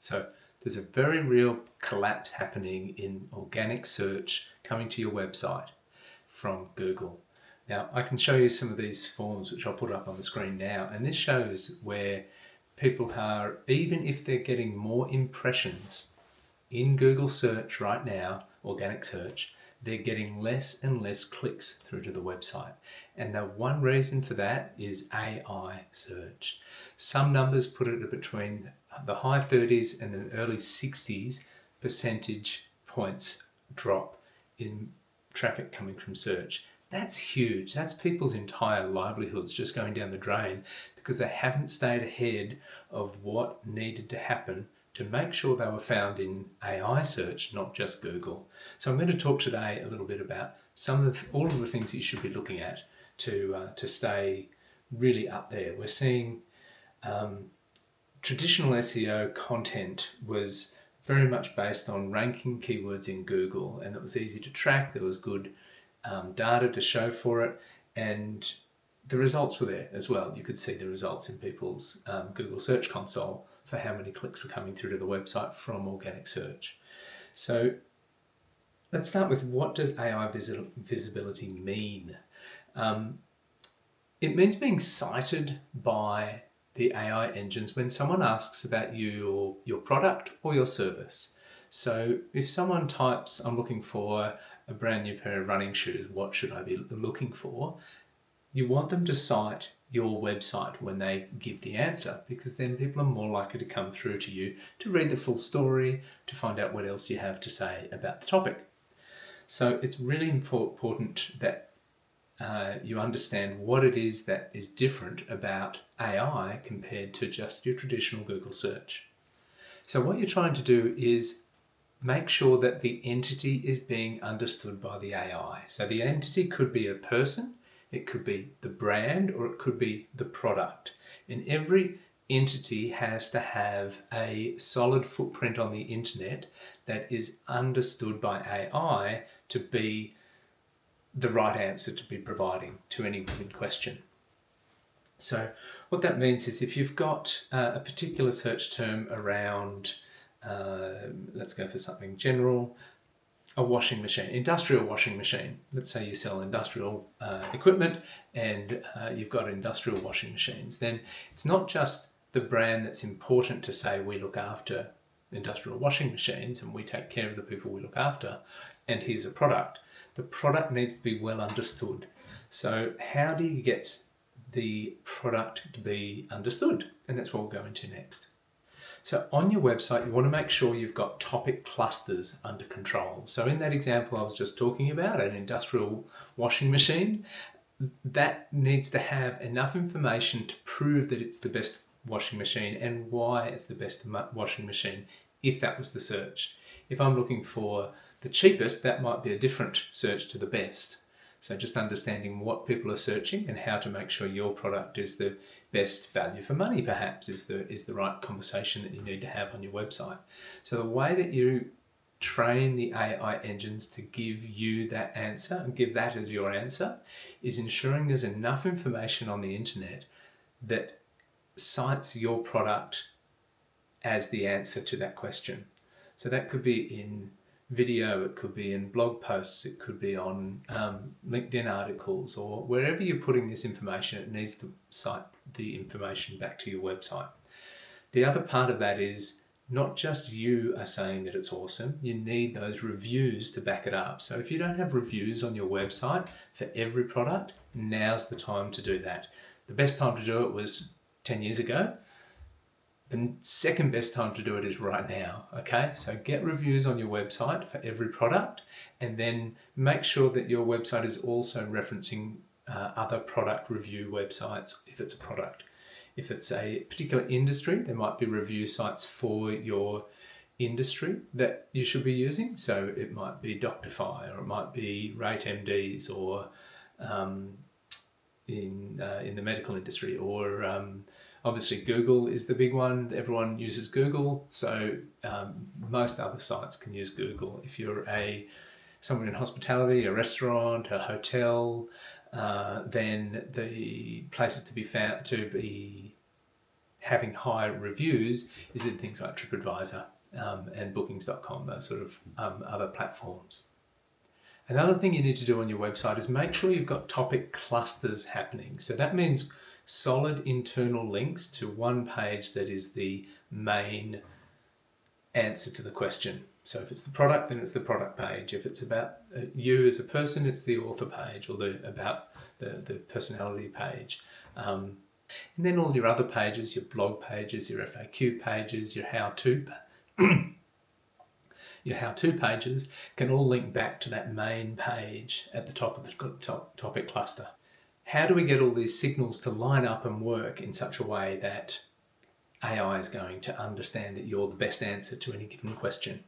So there's a very real collapse happening in organic search coming to your website from Google. Now, I can show you some of these forms, which I'll put up on the screen now, and this shows where people are, even if they're getting more impressions in Google search right now, organic search, they're getting less and less clicks through to the website. And the one reason for that is AIsearch. Some numbers put it at between the high 30s and the early 60s percentage points drop in traffic coming from search. That's huge. That's people's entire livelihoods just going down the drain because they haven't stayed ahead of what needed to happen to make sure they were found in AI search, not just Google. So I'm going to talk today a little bit about all of the things that you should be looking at to stay really up there. We're seeing traditional SEO content was very much based on ranking keywords in Google, and it was easy to track. There was good data to show for it, and the results were there as well. You could see the results in people's Google Search Console for how many clicks were coming through to the website from organic search. So let's start with, what does AI visibility mean? It means being cited by the AI engines when someone asks about your product or your service. So if someone types, I'm looking for a brand new pair of running shoes, what should I be looking for? You want them to cite your website when they give the answer, because then people are more likely to come through to you to read the full story, to find out what else you have to say about the topic. So it's really important that you understand what it is that is different about AI compared to just your traditional Google search. So what you're trying to do is make sure that the entity is being understood by the AI. So the entity could be a person, it could be the brand, or it could be the product. And every entity has to have a solid footprint on the internet that is understood by AI to be the right answer to be providing to any given question. So what that means is, if you've got a particular search term around, let's go for something general, a washing machine, industrial washing machine. Let's say you sell industrial equipment and you've got industrial washing machines. Then it's not just the brand that's important to say we look after industrial washing machines and we take care of the people we look after, and here's a product. The product needs to be well understood. So how do you get the product to be understood? And that's what we'll go into next. So on your website, you want to make sure you've got topic clusters under control. So in that example I was just talking about, an industrial washing machine, that needs to have enough information to prove that it's the best washing machine and why it's the best washing machine, if that was the search. If I'm looking for the cheapest, that might be a different search to the best. So just understanding what people are searching and how to make sure your product is the best value for money, perhaps, is the right conversation that you need to have on your website. So the way that you train the AI engines to give you that answer and give that as your answer is ensuring there's enough information on the internet that cites your product as the answer to that question. So that could be in video, it could be in blog posts, it could be on LinkedIn articles, or wherever you're putting this information, it needs to cite the information back to your website. The other part of that is not just you are saying that it's awesome, you need those reviews to back it up. So if you don't have reviews on your website for every product, now's the time to do that. The best time to do it was 10 years ago. The second best time to do it is right now, okay? So get reviews on your website for every product, and then make sure that your website is also referencing other product review websites if it's a product. If it's a particular industry, there might be review sites for your industry that you should be using. So it might be Doctify, or it might be Rate MDs, or in the medical industry, or obviously Google is the big one. Everyone uses Google, so most other sites can use Google. If you're someone in hospitality, a restaurant, a hotel, then the places to be having high reviews is in things like TripAdvisor and Bookings.com, those sort of other platforms. Another thing you need to do on your website is make sure you've got topic clusters happening. So that means solid internal links to one page that is the main answer to the question. So if it's the product, then it's the product page. If it's about you as a person, it's the author page, or about the personality page. And then all your other pages, your blog pages, your FAQ pages, your how-to pages can all link back to that main page at the top of the topic cluster. How do we get all these signals to line up and work in such a way that AI is going to understand that you're the best answer to any given question?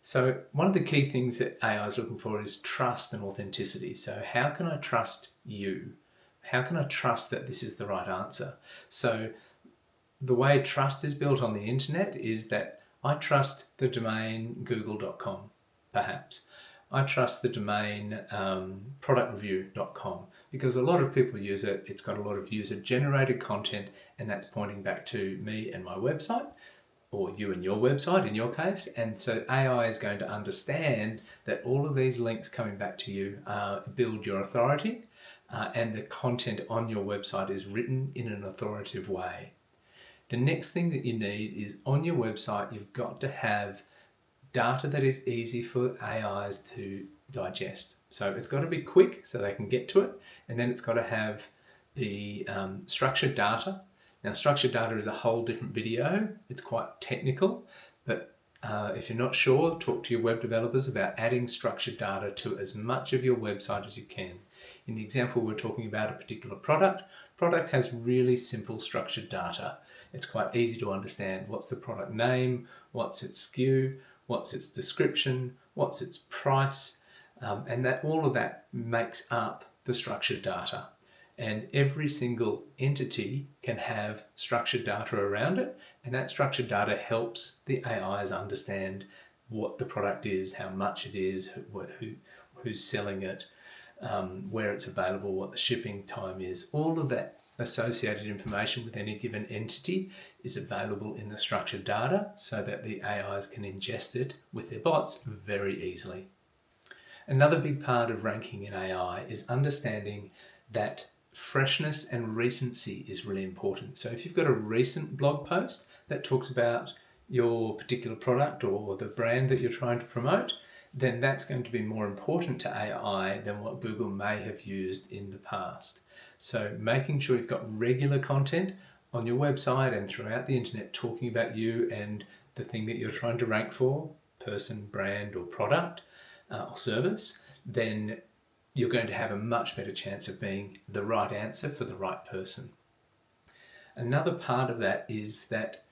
So one of the key things that AI is looking for is trust and authenticity. So how can I trust you? How can I trust that this is the right answer? So the way trust is built on the internet is that I trust the domain google.com, perhaps. I trust the domain productreview.com because a lot of people use it. It's got a lot of user-generated content, and that's pointing back to me and my website, or you and your website in your case. And so AI is going to understand that all of these links coming back to you build your authority, and the content on your website is written in an authoritative way. The next thing that you need is on your website, you've got to have data that is easy for AIs to digest. So it's got to be quick so they can get to it. And then it's got to have the structured data. Now, structured data is a whole different video. It's quite technical, but if you're not sure, talk to your web developers about adding structured data to as much of your website as you can. In the example, we're talking about a particular product. Product has really simple structured data. It's quite easy to understand. What's the product name? What's its SKU? What's its description? What's its price? And that all of that makes up the structured data. And every single entity can have structured data around it. And that structured data helps the AIs understand what the product is, how much it is, who's selling it, where it's available, what the shipping time is. All of that associated information with any given entity is available in the structured data so that the AIs can ingest it with their bots very easily. Another big part of ranking in AI is understanding that freshness and recency is really important. So if you've got a recent blog post that talks about your particular product or the brand that you're trying to promote, then that's going to be more important to AI than what Google may have used in the past. So making sure you've got regular content on your website and throughout the internet talking about you and the thing that you're trying to rank for, person, brand, or product or service, then you're going to have a much better chance of being the right answer for the right person. Another part of that is that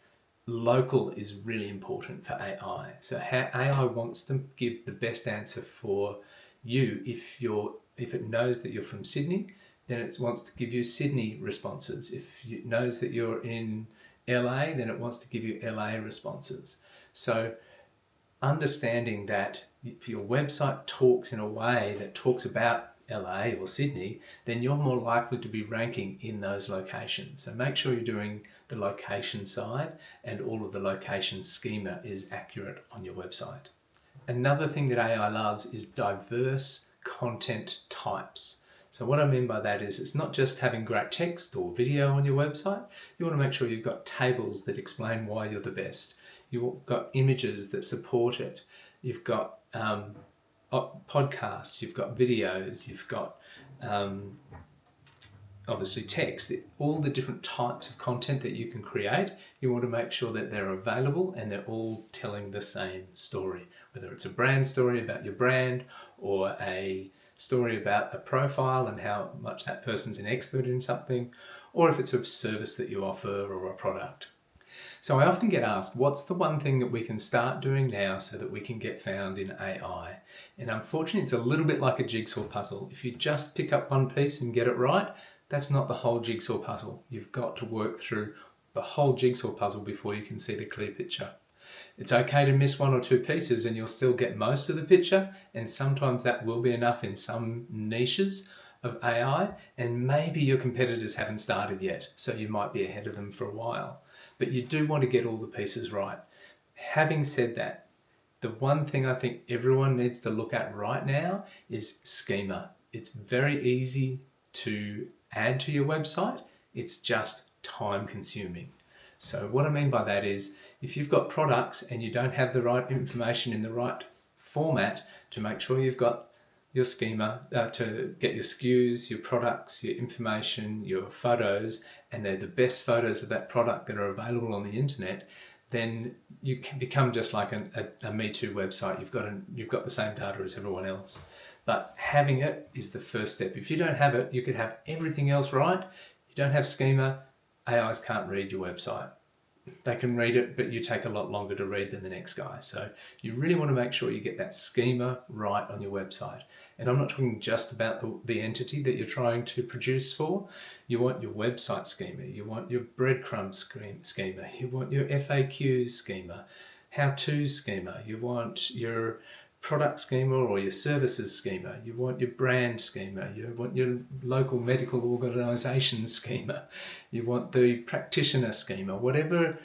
local is really important for AI. So how AI wants to give the best answer for you. If it knows that you're from Sydney, then it wants to give you Sydney responses. If it knows that you're in LA, then it wants to give you LA responses. So understanding that if your website talks in a way that talks about LA or Sydney, then you're more likely to be ranking in those locations. So make sure you're doing the location side and all of the location schema is accurate on your website. Another thing that AI loves is diverse content types. So what I mean by that is it's not just having great text or video on your website. You want to make sure you've got tables that explain why you're the best. You've got images that support it. You've got podcasts, you've got videos, you've got obviously text. All the different types of content that you can create, you want to make sure that they're available and they're all telling the same story. Whether it's a brand story about your brand or a story about a profile and how much that person's an expert in something, or if it's a service that you offer or a product. So I often get asked, what's the one thing that we can start doing now so that we can get found in AI? And unfortunately, it's a little bit like a jigsaw puzzle. If you just pick up one piece and get it right, that's not the whole jigsaw puzzle. You've got to work through the whole jigsaw puzzle before you can see the clear picture. It's okay to miss one or two pieces and you'll still get most of the picture, and sometimes that will be enough in some niches, of AI, and maybe your competitors haven't started yet, so you might be ahead of them for a while. But you do want to get all the pieces right. Having said that, the one thing I think everyone needs to look at right now is schema. It's very easy to add to your website. It's just time consuming. So what I mean by that is if you've got products and you don't have the right information in the right format to make sure you've got your schema to get your SKUs, your products, your information, your photos, and they're the best photos of that product that are available on the internet, then you can become just like a Me Too website. You've got the same data as everyone else. But having it is the first step. If you don't have it, you could have everything else right. You don't have schema, AIs can't read your website. They can read it, but you take a lot longer to read than the next guy. So you really want to make sure you get that schema right on your website. And I'm not talking just about the entity that you're trying to produce for. You want your website schema, you want your breadcrumbs schema, you want your FAQ schema, how-to schema, you want your product schema or your services schema, you want your brand schema, you want your local medical organisation schema, you want the practitioner schema, whatever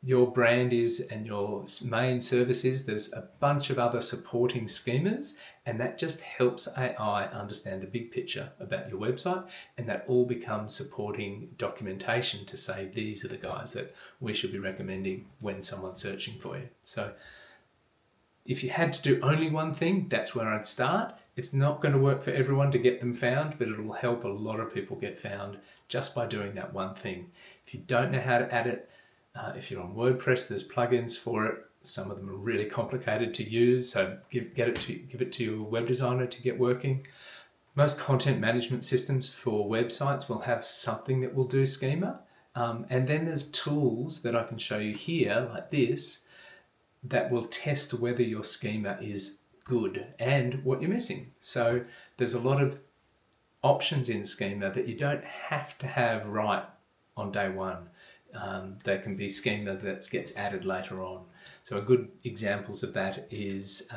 your brand is and your main service is, there's a bunch of other supporting schemas, and that just helps AI understand the big picture about your website, and that all becomes supporting documentation to say these are the guys that we should be recommending when someone's searching for you. So if you had to do only one thing, that's where I'd start. It's not going to work for everyone to get them found, but it will help a lot of people get found just by doing that one thing. If you don't know how to add it, if you're on WordPress, there's plugins for it. Some of them are really complicated to use, so give it to your web designer to get working. Most content management systems for websites will have something that will do schema. And then there's tools that I can show you here, like this, that will test whether your schema is good and what you're missing. So there's a lot of options in schema that you don't have to have right on day one. There can be schema that gets added later on. So a good examples of that is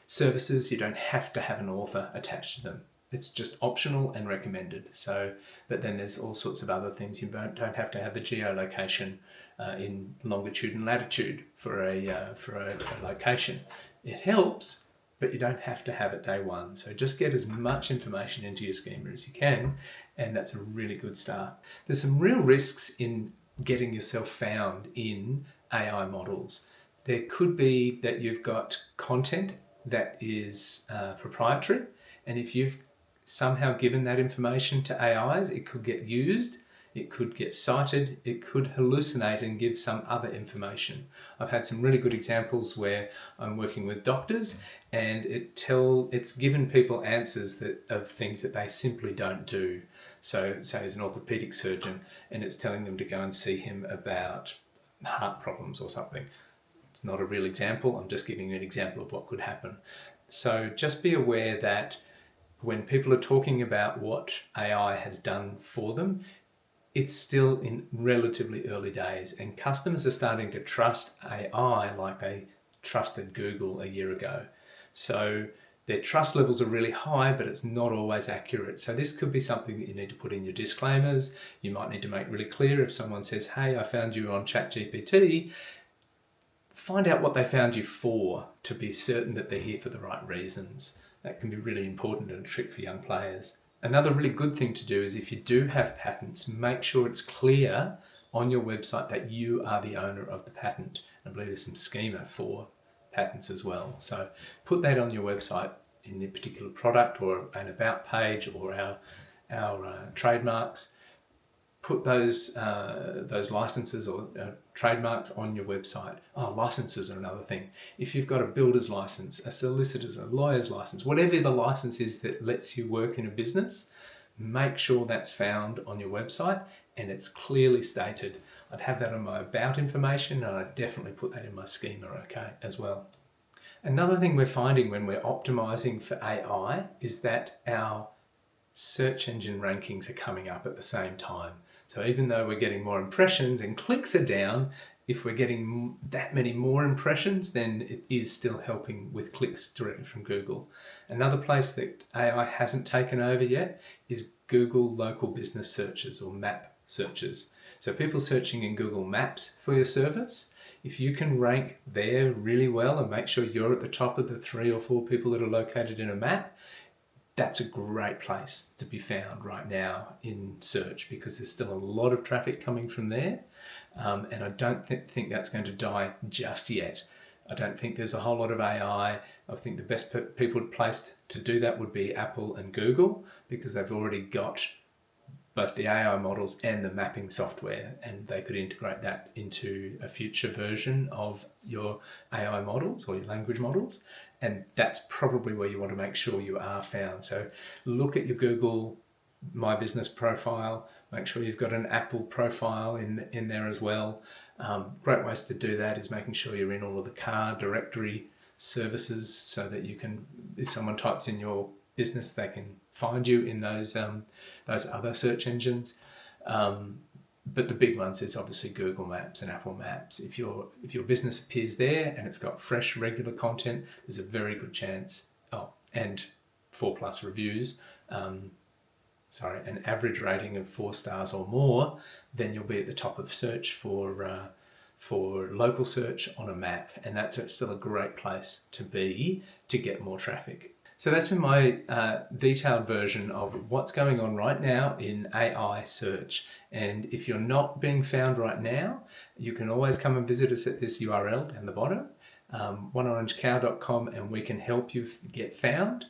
services. You don't have to have an author attached to them. It's just optional and recommended. So, but then there's all sorts of other things. You don't have to have the geolocation in longitude and latitude for a location. It helps, but you don't have to have it day one. So just get as much information into your schema as you can, and that's a really good start. There's some real risks in getting yourself found in AI models. There could be that you've got content that is proprietary, and if you've somehow given that information to AIs, it could get used, it could get cited, it could hallucinate and give some other information. I've had some really good examples where I'm working with doctors and it's given people answers of things that they simply don't do. So say as an orthopedic surgeon and it's telling them to go and see him about heart problems or something. It's not a real example, I'm just giving you an example of what could happen. So just be aware that when people are talking about what AI has done for them, it's still in relatively early days, and customers are starting to trust AI like they trusted Google a year ago. So their trust levels are really high, but it's not always accurate. So this could be something that you need to put in your disclaimers. You might need to make really clear if someone says, hey, I found you on ChatGPT, find out what they found you for to be certain that they're here for the right reasons. That can be really important and a trick for young players. Another really good thing to do is if you do have patents, make sure it's clear on your website that you are the owner of the patent. I believe there's some schema for patents as well. So put that on your website in the particular product or an about page or our trademarks. Put those licenses or trademarks on your website. Oh, licenses are another thing. If you've got a builder's license, a solicitor's, a lawyer's license, whatever the license is that lets you work in a business, make sure that's found on your website and it's clearly stated. I'd have that on my about information and I'd definitely put that in my schema, okay, as well. Another thing we're finding when we're optimizing for AI is that our search engine rankings are coming up at the same time. So even though we're getting more impressions and clicks are down, if we're getting that many more impressions, then it is still helping with clicks directly from Google. Another place that AI hasn't taken over yet is Google local business searches or map searches. So people searching in Google Maps for your service, if you can rank there really well and make sure you're at the top of the 3 or 4 people that are located in a map, that's a great place to be found right now in search, because there's still a lot of traffic coming from there. And I don't think that's going to die just yet. I don't think there's a whole lot of AI. I think the best people placed to do that would be Apple and Google, because they've already got both the AI models and the mapping software, and they could integrate that into a future version of your AI models or your language models. And that's probably where you want to make sure you are found. So look at your Google My Business profile, make sure you've got an Apple profile in there as well. Great ways to do that is making sure you're in all of the car directory services, so that you can, if someone types in your business, they can find you in those other search engines. But the big ones is obviously Google Maps and Apple Maps. If your business appears there and it's got fresh, regular content, there's a very good chance. And 4+ reviews. An average rating of 4 stars or more, then you'll be at the top of search for local search on a map, and that's still a great place to be to get more traffic. So that's been my detailed version of what's going on right now in AI search. And if you're not being found right now, you can always come and visit us at this URL down the bottom, oneorangecow.com, and we can help you get found.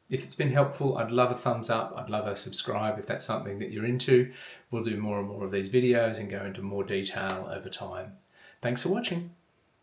If it's been helpful, I'd love a thumbs up. I'd love a subscribe if that's something that you're into. We'll do more and more of these videos and go into more detail over time. Thanks for watching.